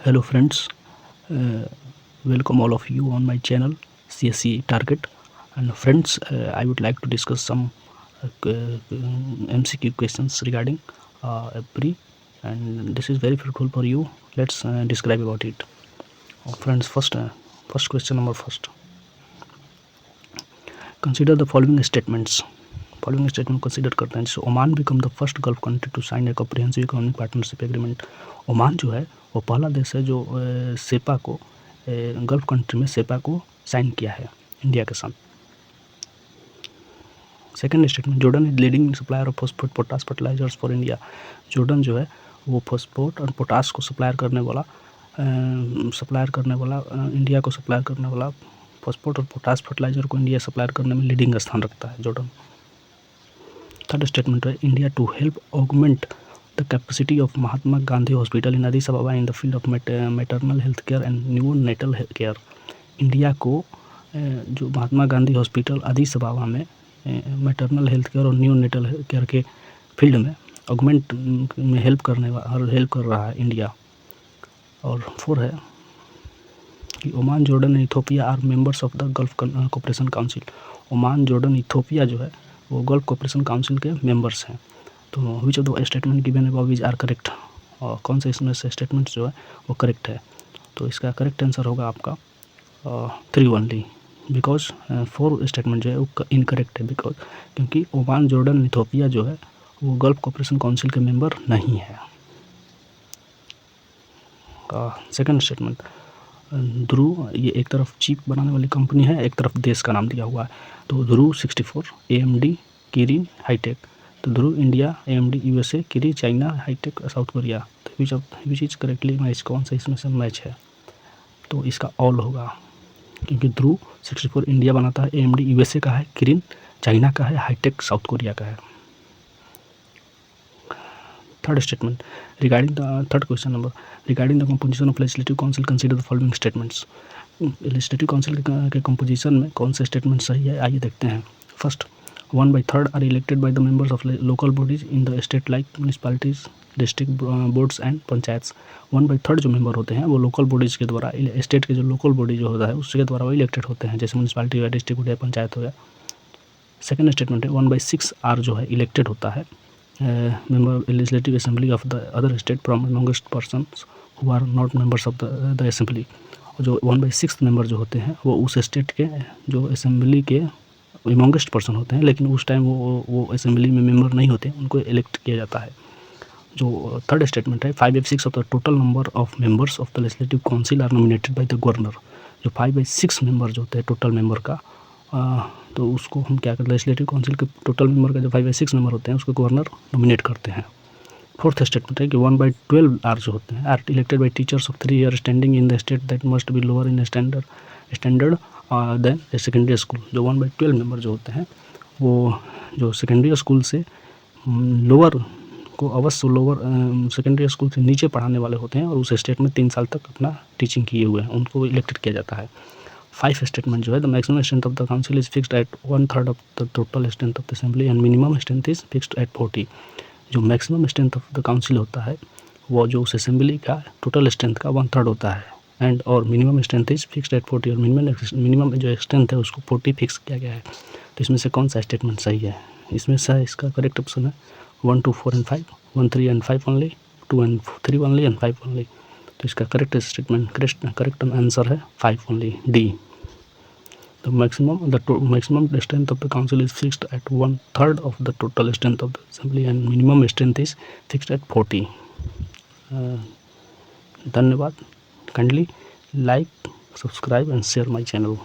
Hello friends, uh, welcome all of you on my channel CSE Target. And friends, I would like to discuss some MCQ questions regarding pre, and this is very fruitful for you. Let's describe about it. Friends, first question number first. Consider the following statements. Following statement consider करते हैं। जैसे Oman become the first Gulf country to sign a comprehensive economic partnership agreement. Oman जो है वो पहला देश है जो सेपा को गल्फ कंट्री में सेपा को साइन किया है इंडिया के साथ। Second statement, Jordan is leading supplier of phosphate potash fertilisers for India. Jordan जो है वो फॉस्फेट और पोटास को सप्लायर करने वाला इंडिया को सप्लायर करने वाला फॉस्फेट और पोटास फर्टिलाइजर को इंडिया सप्लायर करने में लीडिंग स्थान रखता है जॉर्डन। थर्ड स्टेटमेंट है, India to help augment the capacity of Mahatma Gandhi hospital in Addis Ababa in the field of maternal health care and new natal care. India को जो Mahatma Gandhi hospital Addis Ababa में maternal health care और new natal care के field में augment में help कर रहा है इंडिया। और फोर है कि Oman Jordan and Ethiopia are members of the Gulf Cooperation Council. Oman Jordan Ethiopia जो है वो गल्फ कोऑपरेशन काउंसिल के मेंबर्स हैं। तो which of the statement given above is are correct, और कौन से इसमें से स्टेटमेंट जो है वो करेक्ट है। तो इसका करेक्ट आंसर होगा आपका 3 ओनली, बिकॉज 4 स्टेटमेंट जो है वो इनकरेक्ट है, बिकॉज क्योंकि ओमान जॉर्डन इथोपिया जो है वो गल्फ कोऑपरेशन काउंसिल के मेंबर नहीं है। सेकंड स्टेटमेंट, ध्रुव ये एक तरफ चिप बनाने वाली कंपनी है, एक तरफ देश का नाम दिया हुआ है। तो ध्रुव 64, AMD किरिन हाईटेक। तो Dhruv India, AMD USA, Kirin China, Hitech South Korea. तो विच इज करेक्टली मैच, कौन सा इसमें से मैच है? तो इसका ऑल होगा, क्योंकि ध्रुव 64 इंडिया बनाता है, AMD USA का है, किरिन चाइना का है, हाईटेक साउथ कोरिया का है। Third statement regarding the third question number, regarding the composition of legislative council consider the following statements. Legislative council के कंपोजिशन में कौन से स्टेटमेंट सही है, आइए देखते हैं। First, 1/3 are elected by the members of local bodies in the state like municipalities, district boards and panchayats. 1/3 जो मेंबर होते हैं वो लोकल बॉडीज़ के द्वारा, स्टेट के जो लोकल बॉडी जो होता है उसके द्वारा वो इलेक्टेड होते हैं, जैसे म्यूनिसिपैलिटी हो गया, डिस्ट्रिक्ट हो गया, पंचायत हो गया। सेकेंड स्टेटमेंट है 1/6 आर जो है इलेक्टेड होता है member legislative assembly of the other state from amongst persons who are not members of the assembly। जो 1/6 मेंबर जो होते हैं वो उस स्टेट के जो असेंबली के amongst पर्सन होते हैं, लेकिन उस टाइम वो असेंबली में मेंबर नहीं होते, उनको इलेक्ट किया जाता है। जो थर्ड स्टेटमेंट है 5/6 of the total number of members of the legislative council are nominated by the governor. जो 5/6 मेंबर जो होते हैं टोटल मेंबर का, तो उसको हम क्या करते हैं, लेजिस्लेटिव काउंसिल के टोटल मेंबर का जो 5/6 मेंबर होते हैं उसको गवर्नर नॉमिनेट करते हैं। फोर्थ स्टेटमेंट है कि 1/12 आर जो होते हैं are elected by teachers of 3 year standing in the state that must be lower in standard than a secondary school. जो 1/12 मेंबर जो होते हैं वो जो सेकेंडरी स्कूल से लोअर को अवश्य लोअर सेकेंडरी स्कूल से नीचे पढ़ाने वाले होते हैं और उस स्टेट में 3 साल तक अपना टीचिंग किए हुए हैं, उनको इलेक्टेड किया जाता है। 5 स्टेटमेंट जो है the maximum strength of the council is fixed at 1/3 of the total strength of the assembly and minimum strength is fixed at 40। जो maximum strength of the council होता है वो जो उस असेंबली का टोटल स्ट्रेंथ का 1/3 होता है, एंड और minimum strength is fixed at 40, और मिनिमम जो स्ट्रेंथ है उसको 40 फिक्स किया गया है। तो इसमें से कौन सा स्टेटमेंट सही है? इसमें से इसका करेक्ट ऑप्शन है 1, 2, 4 and 5, 1, 3 and 5 only, 2 and 3 only and 5 only. तो इसका करेक्ट स्टेटमेंट करेक्ट आंसर है 5 only, D. The maximum strength of the council is fixed at 1/3 of the total strength of the assembly and minimum strength is fixed at 40। धन्यवाद। Kindly like, subscribe and share my channel।